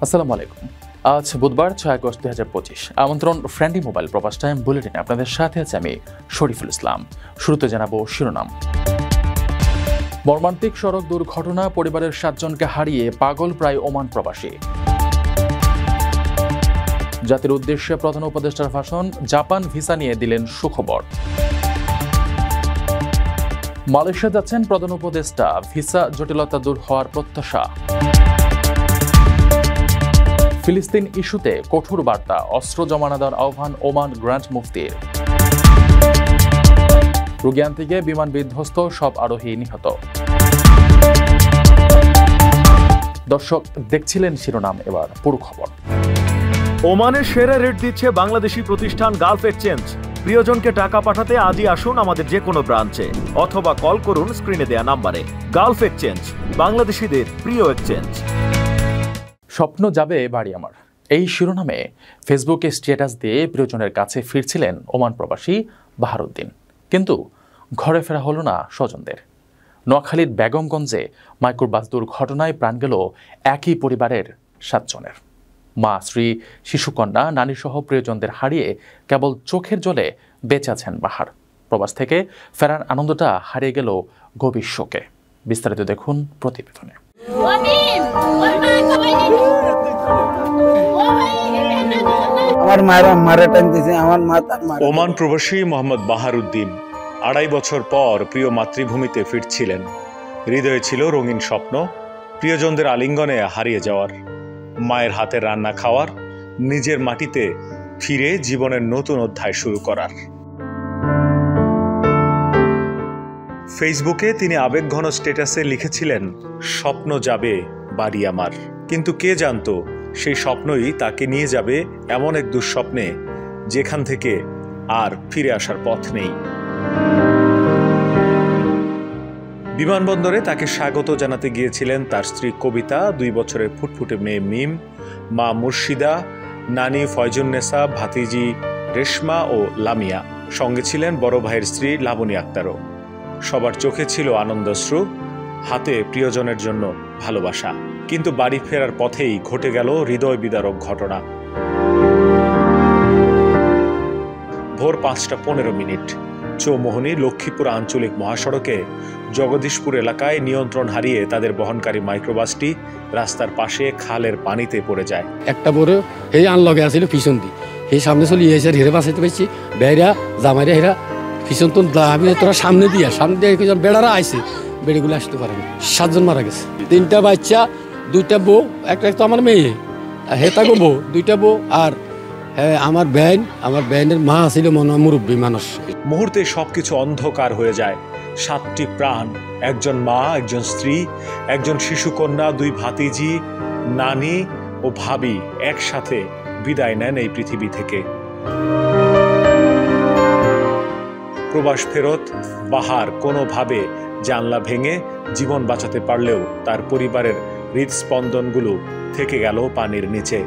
আসসালামু আলাইকুম। আজ বুধবার 6 আগস্ট 2025। আমন্ত্রণ ফ্রেন্ডলি মোবাইল প্রবাস টাইম বুলেটিনে আপনাদের সাথে আছে আমি শরীফুল ইসলাম। শুরুতে জানাবো শিরোনাম। মর্মান্তিক সড়ক দুর্ঘটনা, পরিবারের 7 জনকে হারিয়ে পাগল প্রায় ওমান প্রবাসী। জাতির উদ্দেশ্যে প্রধান উপদেষ্টার ভাষণ, জাপান ভিসা নিয়ে দিলেন সুখবর। মালয়েশিয়া যাচ্ছেন প্রধান উপদেষ্টা, ভিসা জটিলতা দূর হওয়ার প্রত্যাশা। ফিলিস্তিন ইস্যুতে কঠোর বার্তা, অস্ত্র জমা দেওয়ার আহ্বান ওমান গ্র্যান্ড মুফতির। রোগিয়ান থেকে বিমান বিধ্বস্ত, সব আরোহী নিহত। দর্শক দেখছিলেন শিরোনাম, এবার পুরো খবর। ওমানের সেরা রেট দিচ্ছে বাংলাদেশি প্রতিষ্ঠান গালফ এক্সচেঞ্জ। প্রিয়জনকে টাকা পাঠাতে আজই আসুন আমাদের যে কোনো ব্রাঞ্চে অথবা কল করুন স্ক্রিনে দেয়া নাম্বারে। গালফ এক্সচেঞ্জ, বাংলাদেশিদের প্রিয় এক্সচেঞ্জ। স্বপ্ন যাবে বাড়ি আমার, এই শিরোনামে ফেসবুকে স্ট্যাটাস দিয়ে প্রিয়জনের কাছে ফিরছিলেন ওমান প্রবাসী বাহারউদ্দিন। কিন্তু ঘরে ফেরা হলো না স্বজনদের। নোয়াখালীর বেগমগঞ্জে মাইক্রোবাস দুর্ঘটনায় প্রাণ গেল একই পরিবারের 7 জনের। মা, স্ত্রী, শিশুকন্যা, নানীসহ প্রিয়জনদের হারিয়ে কেবল চোখের জলে বেঁচে আছেন বাহার। প্রবাস থেকে ফেরার আনন্দটা হারিয়ে গেল গভীর শোকে। বিস্তারিত দেখুন প্রতিবেদনে। ওমান প্রবাসী মোহাম্মদ বাহারউদ্দিন 2.5 বছর পর প্রিয় মাতৃভূমিতে ফিরছিলেন। হৃদয়ে ছিল রঙিন স্বপ্ন, প্রিয়জনদের আলিঙ্গনে হারিয়ে যাওয়ার, মায়ের হাতের রান্না খাওয়ার, নিজের মাটিতে ফিরে জীবনের নতুন অধ্যায় শুরু করার। ফেসবুকে তিনি আবেগঘন স্ট্যাটাসে লিখেছিলেন, স্বপ্ন যাবে বাড়ি আমার। কিন্তু কে জানতো সেই স্বপ্নই তাকে নিয়ে যাবে এমন এক দুঃস্বপ্নে যেখান থেকে আর ফিরে আসার পথ নেই। বিমানবন্দরে তাকে স্বাগত জানাতে গিয়েছিলেন তার স্ত্রী কবিতা, 2 বছরের ফুটফুটে মেয়ে মিম, মা মুর্শিদা, নানি ফয়জুন্নেসা, ভাতিজি রেশমা ও লামিয়া। সঙ্গে ছিলেন বড় ভাইয়ের স্ত্রী লাবণী আক্তারও। সবার চোখে ছিল আনন্দাশ্রু, হাতে প্রিয়জনের জন্য ভালোবাসা। কিন্তু বাড়ি ফেরার পথেই ঘটে গেল হৃদয় বিদারক ঘটনা। ভোর 5:15 চৌমোহনী লক্ষ্মীপুর আঞ্চলিক মহাসড়কে জগদীশপুর এলাকায় নিয়ন্ত্রণ হারিয়ে তাদের বহনকারী মাইক্রোবাসটি রাস্তার পাশে খালের পানিতে পড়ে যায়। একটা বড় এই আনলগে আসছিল পিছন দিয়ে, এই সামনে চলে এসে হেরে বাঁচাইতে পারছি, বেড়া জামাইরা হেরা পিছন তো আমি তোরা সামনে দিয়ে বেড়ারা আইছে, বেড়িগুলো আসতে পারে না। 7 জন মারা গেছে, 3টা বাচ্চা, 2টা বউ, একটা তো আমার মেয়ে, হেতাগো বউ, 2টা বউ, আর আমার ব্যানের মা ছিল মুরব্বী মানুষ। মুহূর্তে সবকিছু অন্ধকার হয়ে যায়। 7টি প্রাণ, একজন মা, একজন স্ত্রী, একজন শিশুকন্যা, 2 ভাতিজি, নানি ও ভাবি একসাথে বিদায় নেন এই পৃথিবী থেকে। প্রবাস ফেরত বাহার কোনোভাবে জানলা ভেঙে জীবন বাঁচাতে পারলেও তার পরিবারের হৃদস্পন্দনগুলো থেকে গেল পানির নিচে।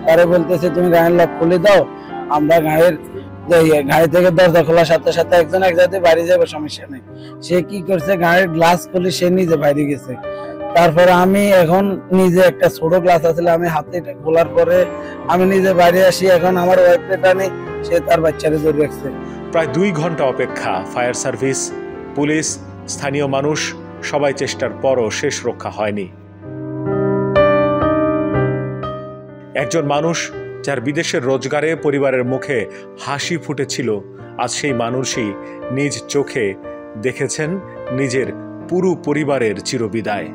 তারা বলতেছে, তুমি গায়ের লক খুলে দাও, আমরা গাড়ি থেকে দরজা খোলার সাথে সাথে একজন এক জায়গাতে বাইরে যাবে, সমস্যা নেই। সে কি করছে, গাড়ির গ্লাস খুলে সে নিজে বাইরে গেছে। তারপরে আমি এখন নিজে একটা ছোট গ্লাস আছে, আমি হাতে খোলার পরে আমি নিজে বাইরে আসি। এখন আমার ওয়াইফে টানে, সে তার বাচ্চারে জোর রাখছে। প্রায় 2 ঘন্টা অপেক্ষা, ফায়ার সার্ভিস, পুলিশ, স্থানীয় মানুষ সবাই চেষ্টার পরও শেষ রক্ষা হয়নি। একজন মানুষ যার বিদেশের রোজগারে পরিবারের মুখে হাসি ফুটেছিল, আজ সেই মানুষই নিজ চোখে দেখেছেন নিজের পুরো পরিবারের চিরবিদায়।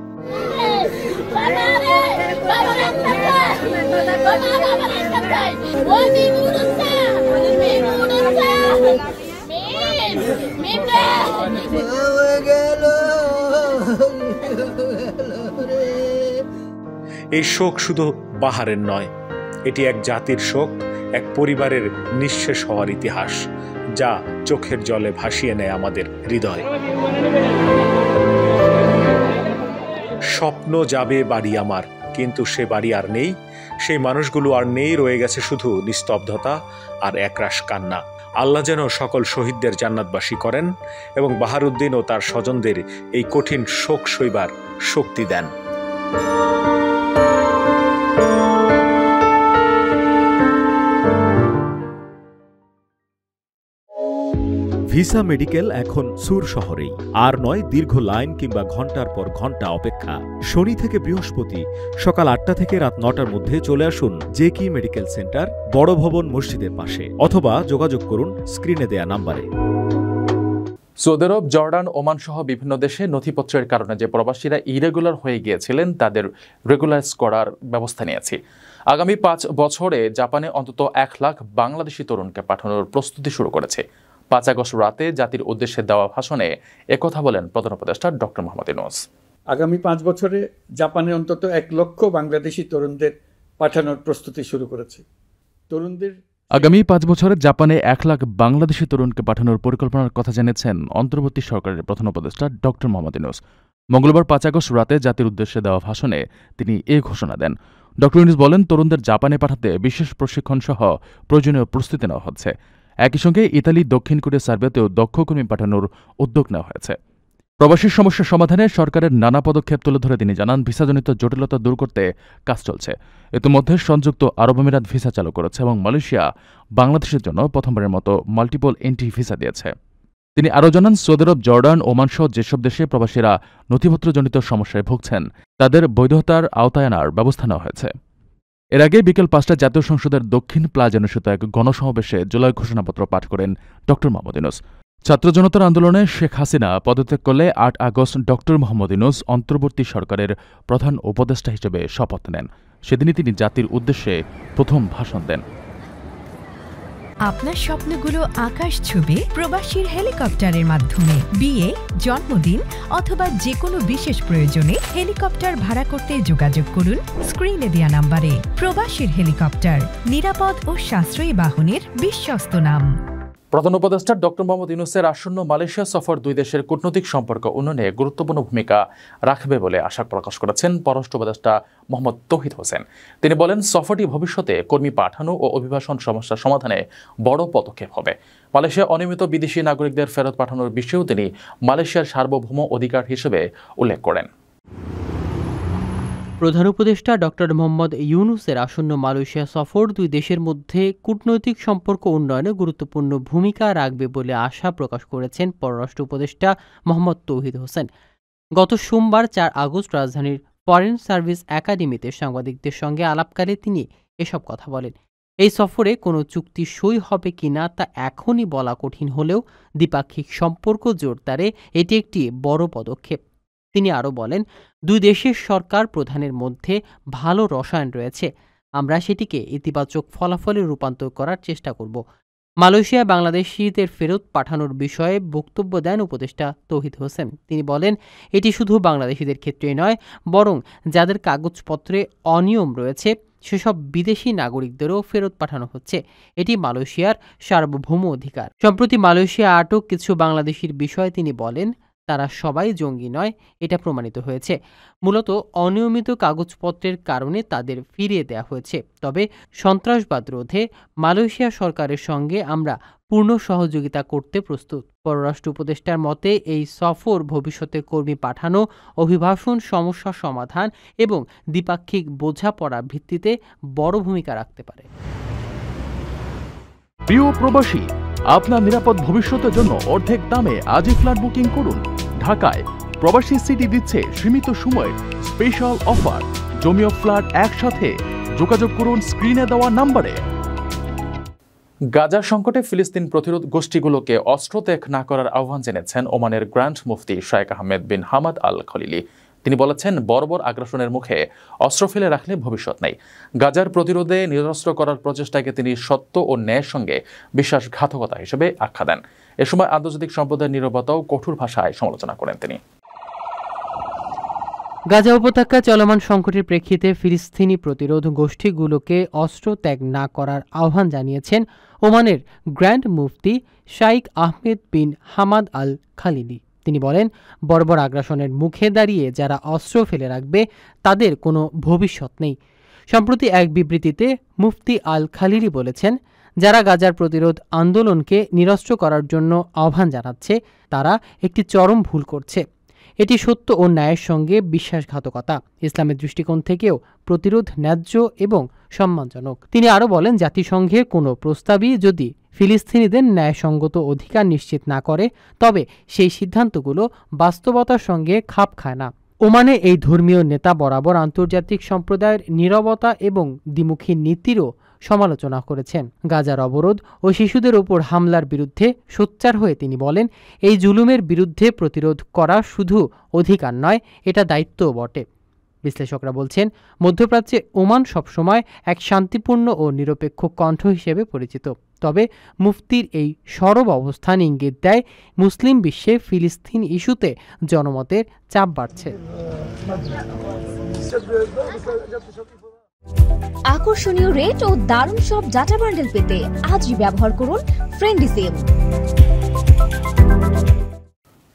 এই শোক শুধু বাহারের নয়, এটি এক জাতির শোক, এক পরিবারের নিঃশেষ হওয়ার ইতিহাস, যা চোখের জলে ভাসিয়ে নেয় আমাদের হৃদয়। স্বপ্ন যাবে বাড়ি আমার, কিন্তু সে বাড়ি আর নেই, সেই মানুষগুলো আর নেই, রয়ে গেছে শুধু নিস্তব্ধতা আর একরাশ কান্না। আল্লাহ যেন সকল শহীদদের জান্নাতবাসী করেন এবং বাহারউদ্দিন ও তার স্বজনদের এই কঠিন শোক সইবার শক্তি দেন। ভিসা মেডিকেল এখন সুর শহরেই। আর নয় দীর্ঘ লাইন কিংবা ঘন্টার পর ঘন্টা অপেক্ষা। শনি থেকে বৃহস্পতি সকাল ৮টা থেকে রাত ৯টার মধ্যে চলে আসুন জেকি মেডিকেল সেন্টার, বড় ভবন মসজিদের পাশে, অথবা যোগাযোগ করুন স্ক্রিনে দেয়া নাম্বারে। সৌদি আরব, জর্ডান, ওমান সহ বিভিন্ন দেশে নথিপত্রের কারণে যে প্রবাসীরা ইরেগুলার হয়ে গিয়েছিলেন তাদের রেগুলারাইজ করার ব্যবস্থা নিয়েছি। আগামী ৫ বছরে জাপানে অন্তত ১ লাখ বাংলাদেশি তরুণকে পাঠানোর প্রস্তুতি শুরু করেছে। ৫ আগস্ট রাতে জাতির উদ্দেশ্যে দেওয়া ভাষণে একথা বলেন প্রধান উপদেষ্টা ডক্টর মোহাম্মদ ইউনূস। আগামী ৫ বছরে জাপানে অন্তত ১ লক্ষ বাংলাদেশি তরুণদের পাঠানোর প্রস্তুতি শুরু করেছে। আগামী ৫ বছরে জাপানে ১ লাখ বাংলাদেশি তরুণকে পাঠানোর পরিকল্পনার কথা জানিয়েছেন অন্তর্বর্তী সরকারের প্রধান উপদেষ্টা ডক্টর মোহাম্মদ ইউনূস। মঙ্গলবার ৫ আগস্ট রাতে জাতির উদ্দেশ্যে দেওয়া ভাষণে তিনি এই ঘোষণা দেন। ডক্টর ইউনূস বলেন, তরুণদের জাপানে পাঠাতে বিশেষ প্রশিক্ষণ সহ প্রয়োজনীয় প্রস্তুতি নেওয়া হচ্ছে। একই সঙ্গে ইতালি, দক্ষিণ কোরিয়া, সার্বিয়াতেও দক্ষ কর্মী পাঠানোর উদ্যোগ নেওয়া হয়েছে। প্রবাসীর সমস্যা সমাধানে সরকারের নানা পদক্ষেপ তুলে ধরে তিনি জানান, ভিসাজনিত জটিলতা দূর করতে কাজ চলছে। ইতিমধ্যে সংযুক্ত আরব আমিরাত ভিসা চালু করেছে এবং মালয়েশিয়া বাংলাদেশের জন্য প্রথমবারের মতো মাল্টিপল এন্ট্রি ভিসা দিয়েছে। তিনি আরও জানান, সৌদি আরব, জর্ডান, ওমান সহ যেসব দেশে প্রবাসীরা নথিপত্রজনিত সমস্যায় ভুগছেন তাদের বৈধতার আওতায় আনার ব্যবস্থা নেওয়া হয়েছে। এর আগে বিকেল ৫টায় জাতীয় সংসদের দক্ষিণ প্লাজা অনুষ্ঠিত এক গণসমাবেশে জুলাই ঘোষণাপত্র পাঠ করেন ডক্টর মোহাম্মদ ইউনূস। ছাত্র জনতার আন্দোলনে শেখ হাসিনা পদত্যাগ করলে ৮ আগস্ট ডক্টর মোহাম্মদ ইউনূস অন্তর্বর্তী সরকারের প্রধান উপদেষ্টা হিসেবে শপথ নেন। সেদিনই তিনি জাতির উদ্দেশ্যে প্রথম ভাষণ দেন। আপনার স্বপ্নগুলো আকাশ ছুবে প্রবাসীর হেলিকপ্টারের মাধ্যমে। বিয়ে, জন্মদিন অথবা যে কোনো বিশেষ প্রয়োজনে হেলিকপ্টার ভাড়া করতে যোগাযোগ করুন স্ক্রিনে দেয়া নাম্বারে। প্রবাসীর হেলিকপ্টার, নিরাপদ ও সাশ্রয়ী বাহনের বিশ্বস্ত নাম। প্রধান উপদেষ্টা ডক্টর মোহাম্মদ ইউনূসের আসন্ন মালয়েশিয়া সফর দুই দেশের কূটনৈতিক সম্পর্ক উন্নয়নে গুরুত্বপূর্ণ ভূমিকা রাখবে বলে আশা প্রকাশ করেছেন পররাষ্ট্র উপদেষ্টা মোহাম্মদ তৌহিদ হোসেন। তিনি বলেন, সফরটি ভবিষ্যতে কর্মী পাঠানো ও অভিবাসন সমস্যা সমাধানে বড় পদক্ষেপ হবে। মালয়েশিয়া অনিয়মিত বিদেশি নাগরিকদের ফেরত পাঠানোর বিষয়েও তিনি মালয়েশিয়ার সার্বভৌম অধিকার হিসেবে উল্লেখ করেন। প্রধান উপদেষ্টা ডক্টর মোহাম্মদ ইউনূসের আসন্ন মালয়েশিয়া সফর দুই দেশের মধ্যে কূটনৈতিক সম্পর্ক উন্নয়নে গুরুত্বপূর্ণ ভূমিকা রাখবে বলে আশা প্রকাশ করেছেন পররাষ্ট্র উপদেষ্টা মোহাম্মদ তৌহিদ হোসেন। গত সোমবার ৪ আগস্ট রাজধানীর ফরেন সার্ভিস একাডেমিতে সাংবাদিকদের সঙ্গে আলাপকালে তিনি এসব কথা বলেন। এই সফরে কোনো চুক্তি সই হবে কিনা তা এখনই বলা কঠিন হলেও দ্বিপাক্ষিক সম্পর্ক জোরদারে এটি একটি বড় পদক্ষেপ। তিনি আরও বলেন, দুই দেশের সরকার প্রধানের মধ্যে ভালো রসায়ন রয়েছে। আমরা সেটিকে ইতিবাচক ফলাফলে রূপান্তর করার চেষ্টা করব। মালয়েশিয়া বাংলাদেশিদের ফেরত পাঠানোর বিষয়ে বক্তব্য দেন উপদেষ্টা তৌহিদ হোসেন। তিনি বলেন, এটি শুধু বাংলাদেশিদের ক্ষেত্রেই নয়, বরং যাদের কাগজপত্রে অনিয়ম রয়েছে সেসব বিদেশি নাগরিকদেরও ফেরত পাঠানো হচ্ছে। এটি মালয়েশিয়ার সার্বভৌম অধিকার। সম্প্রতি মালয়েশিয়া আটক কিছু বাংলাদেশির বিষয়ে তিনি বলেন, তারা সবাই জঙ্গি নয়, এটা প্রমাণিত হয়েছে। মূলত অনিয়মিত কাগজপত্রের কারণে তাদের ফিরিয়ে দেওয়া হয়েছে। তবে সন্ত্রাসবাদ রোধে মালয়েশিয়া সরকারের সঙ্গে আমরা পূর্ণ সহযোগিতা করতে প্রস্তুত। পররাষ্ট্র উপদেষ্টার মতে এই সফর ভবিষ্যতে কর্মী পাঠানো, অভিবাসন সমস্যা সমাধান এবং দ্বিপাক্ষিক বোঝাপড়ার ভিত্তিতে বড় ভূমিকা রাখতে পারে। প্রিয় প্রবাসী, আপনার নিরাপদ ভবিষ্যতের জন্য অর্ধেক দামে আজই ফ্ল্যাট বুকিং করুন। ঢাকায় প্রবাসী সিটি দিচ্ছে সীমিত সময়ের স্পেশাল অফার। জমি ও ফ্ল্যাট একসাথে। যোগাযোগ করুন স্ক্রিনে দেওয়া নম্বরে। গাজা সংকটে ফিলিস্তিন প্রতিরোধ গোষ্ঠীগুলোকে অস্ত্র ত্যাগ না করার আহ্বান জানিয়েছেন ওমানের গ্র্যান্ড মুফতি শাইখ Ahmed bin Hamad Al Khalili. তিনি বলেছেন, বর্বর আগ্রাসনের মুখে অস্ত্র ফেলে রাখলে ভবিষ্যৎ নেই। গাজার প্রতিরোধে নিরস্ত্র করার প্রচেষ্টাকে তিনি সত্য ও ন্যায়ের সঙ্গে বিশ্বাসঘাতকতা হিসেবে আখ্যা দেন। এ সময় আন্তর্জাতিক সম্প্রদায়ের নীরবতাও কঠোর ভাষায় সমালোচনা করেন তিনি। গাজা উপত্যকায় চলমান সংকটের প্রেক্ষিতে ফিলিস্তিনি প্রতিরোধ গোষ্ঠীগুলোকে অস্ত্র ত্যাগ না করার আহ্বান জানিয়েছেন ওমানের গ্র্যান্ড মুফতি শাইখ Ahmed bin Hamad Al Khalili. তিনি বলেন, বর্বর আগ্রাসনের মুখে দাঁড়িয়ে যারা অস্ত্র ফেলে রাখবে তাদের কোনো ভবিষ্যৎ নেই। সম্প্রতি এক বিবৃতিতে মুফতি আল খালিলি বলেছেন, যারা গাজার প্রতিরোধ আন্দোলনকে নিরস্ত্র করার জন্য আহ্বান জানাচ্ছে তারা একটি চরম ভুল করছে। এটি সত্য ও ন্যায়ের সঙ্গে বিশ্বাসঘাতকতা। ইসলামের দৃষ্টিকোণ থেকেও প্রতিরোধ ন্যায্য এবং সম্মানজনক। তিনি আরও বলেন, জাতিসংঘের কোনো প্রস্তাবই যদি ফিলিস্তিনিদের ন্যায়সঙ্গত অধিকার নিশ্চিত না করে তবে সেই সিদ্ধান্তগুলো বাস্তবতার সঙ্গে খাপ খায় না। ওমানে এই ধর্মীয় নেতা বরাবর আন্তর্জাতিক সম্প্রদায়ের নীরবতা এবং দ্বিমুখী নীতিরও সমালোচনা করেছেন। গাজার অবরোধ ও শিশুদের ওপর হামলার বিরুদ্ধে সোচ্চার হয়ে তিনি বলেন, এই জুলুমের বিরুদ্ধে প্রতিরোধ করা শুধু অধিকার নয়, এটা দায়িত্বও বটে। বিশ্লেষকরা বলছেন, মধ্যপ্রাচ্যে ওমান সবসময় এক শান্তিপূর্ণ ও নিরপেক্ষ কণ্ঠ হিসেবে পরিচিত। তবে মুফতির এই সরব অবস্থান ইঙ্গিত দেয় মুসলিম বিশ্বে ফিলিস্তিন ইস্যুতে জনমতের চাপ বাড়ছে। আকর্ষণীয় রেট ও দারুণ সব ডাটা বান্ডেল পেতে আজই ব্যবহার করুন ফ্রেন্ডলি সিম।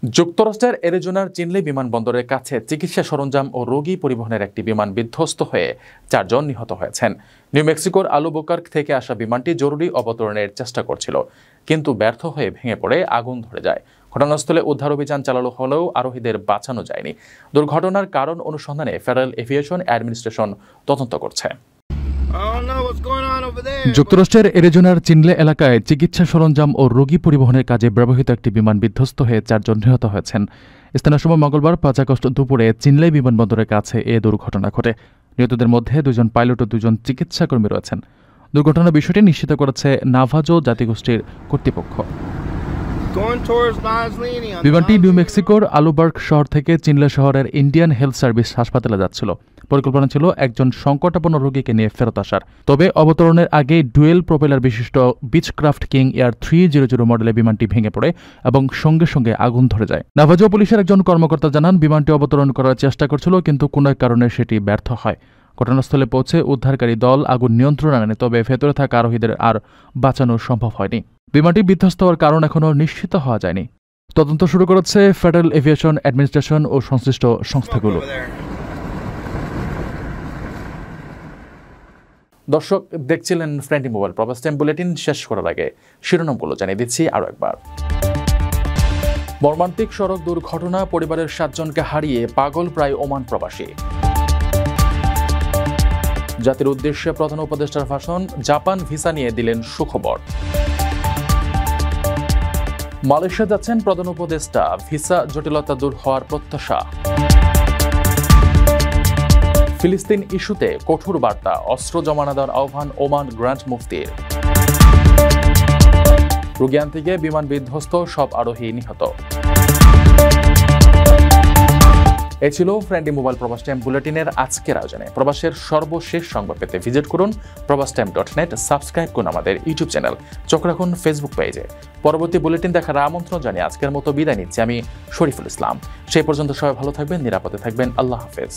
যুক্তরাষ্ট্রের অ্যারিজোনার চিনলি বিমানবন্দরের কাছে চিকিৎসা সরঞ্জাম ও রোগী পরিবহনের একটি বিমান বিধ্বস্ত হয়ে 4 জন নিহত হয়েছেন। নিউ মেক্সিকোর আলুবুকার্ক থেকে আসা বিমানটি জরুরি অবতরণের চেষ্টা করছিল, কিন্তু ব্যর্থ হয়ে ভেঙে পড়ে আগুন ধরে যায়। ঘটনাস্থলে উদ্ধার অভিযান চালানো হলেও আরোহীদের বাঁচানো যায়নি। দুর্ঘটনার কারণ অনুসন্ধানে ফেডারেল এভিয়েশন অ্যাডমিনিস্ট্রেশন তদন্ত করছে। যুক্তরাষ্ট্রের অ্যারিজোনার চিনলে এলাকায় চিকিৎসা সরঞ্জাম ও রোগী পরিবহনের কাজে ব্যবহৃত একটি বিমান বিধ্বস্ত হয়ে 4 জন নিহত হয়েছেন। স্থানীয় সময় মঙ্গলবার 5 আগস্ট দুপুরে চিনলে বিমানবন্দরের কাছে এ দুর্ঘটনা ঘটে। নিহতদের মধ্যে 2 জন পাইলট ও 2 জন চিকিৎসাকর্মী রয়েছেন। দুর্ঘটনার বিষয়টি নিশ্চিত করেছে নাভাজো জাতিগোষ্ঠীর কর্তৃপক্ষ। বিমানটি নিউ মেক্সিকোর আলুবার্ক শহর থেকে চিনলে শহরের ইন্ডিয়ান হেলথ সার্ভিস হাসপাতালে যাচ্ছিল। পরিকল্পনা ছিল একজন সংকটাপন্ন রোগীকে নিয়ে ফেরত আসার। তবে অবতরণের আগে ডুয়েল প্রোপেলার বিশিষ্ট বিচক্রাফট কিং এয়ার 300 মডেলের বিমানটি ভেঙে পড়ে এবং সঙ্গে সঙ্গে আগুন ধরে যায়। নাভাজো পুলিশের একজন কর্মকর্তা জানান, বিমানটি অবতরণ করার চেষ্টা করছিল, কিন্তু কোনো কারণে সেটি ব্যর্থ হয়। ঘটনাস্থলে পৌঁছে উদ্ধারকারী দল আগুন নিয়ন্ত্রণে আনে, তবে ভেতরে থাকা আরোহীদের আর বাঁচানো সম্ভব হয়নি। বিমানটি বিধ্বস্ত হওয়ার কারণ এখনও নিশ্চিত হওয়া যায়নি। তদন্ত শুরু করেছে ফেডারেল এভিয়েশন অ্যাডমিনিস্ট্রেশন ও সংশ্লিষ্ট সংস্থাগুলো। দর্শক দেখছিলেন ফ্রেন্ডলি মোবাইল প্রবাস টাইম বুলেটিন। শেষ করার আগে শিরোনামগুলো জানিয়ে দিচ্ছি আরও একবার। মর্মান্তিক সড়ক দুর্ঘটনা, পরিবারের 7 জনকে হারিয়ে পাগল প্রায় ওমান প্রবাসী। জাতির উদ্দেশ্যে প্রধান উপদেষ্টার ভাষণ, জাপান ভিসা নিয়ে দিলেন সুখবর। মালয়েশিয়া যাচ্ছেন প্রধান উপদেষ্টা, ভিসা জটিলতা দূর হওয়ার প্রত্যাশা। ফিলিস্তিন ইস্যুতে কঠোর বার্তা, অস্ত্র জমা না দেওয়ার আহ্বান ওমান গ্র্যান্ড মুফতির। রোগী আনতে গিয়ে বিমান বিধ্বস্ত, সব আরোহী নিহত। এই ছিল ফ্রেন্ডলি মোবাইল প্রবাস টাইম বুলেটিনের আজকের আয়োজনে। প্রবাসের সর্বশেষ সংবাদ পেতে ভিজিট করুন probastimes.net, সাবস্ক্রাইব করুন আমাদের ইউটিউব চ্যানেল, চোখ রাখুন ফেসবুক পেজে। পরবর্তী বুলেটিন দেখার আমন্ত্রণ জানিয়ে আজকের মতো বিদায় নিচ্ছি আমি শরীফুল ইসলাম। সেই পর্যন্ত সবাই ভালো থাকবেন, নিরাপদে থাকবেন। আল্লাহ হাফেজ।